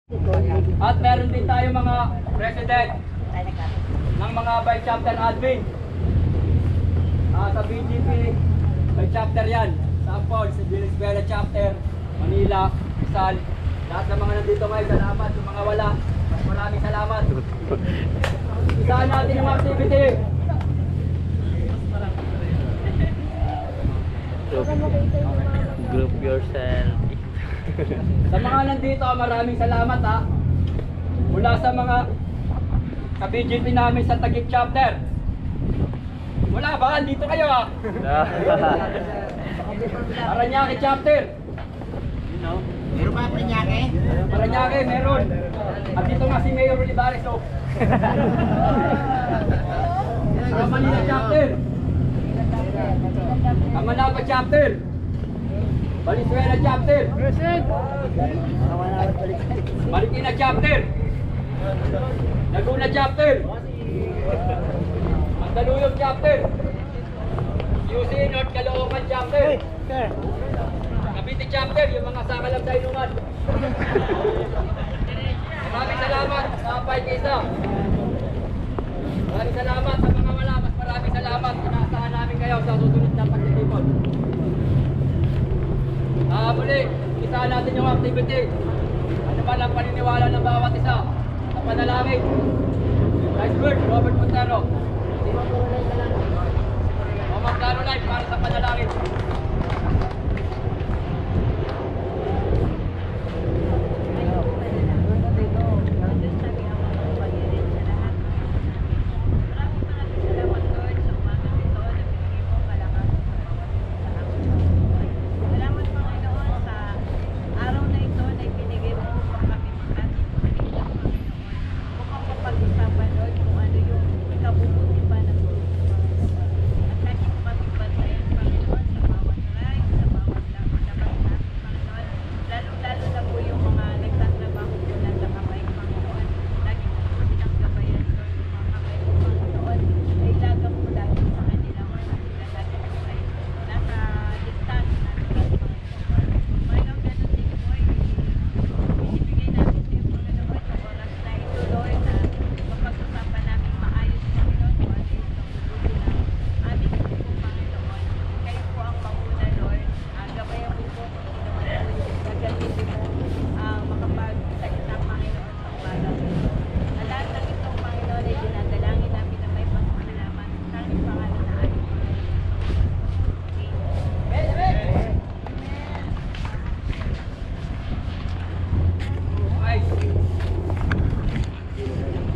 At meron din tayo mga president ng mga by chapter admin. Sa BGP, by chapter yan. Sample, sa Venezuela chapter, Manila, Rizal. Lahat ng mga nandito ngayon, salamat. Yung mga wala, mas maraming salamat. Isahan natin yung activity. Group yourself. Sa mga nandito, maraming salamat ha. Mula sa mga ka-BGP namin sa Taguig chapter. Wala ba? Dito kayo ha. Paranaque chapter. Meron pa Paranaque? Paranaque, meron. At dito nga si Mayor Olivares oh. Sa Manila chapter. Kamanapa chapter. Valenzuela chapter. Marikina chapter. Laguna chapter. Mandaluyong chapter. UC North Caloocan chapter. Cavite chapter, yung mga sakalang dainuman. Maraming salamat sa paikisa. Maraming salamat sa mga wala. Mas maraming salamat. Inaasahan namin kayo sa susunod na pagtitipon. Muli, isahan natin yung activity. Ano ba ang paniniwala ng bawat isa? Sa panalangin. Vice Lord Robert Montero. Mama Caroline para sa panalangin.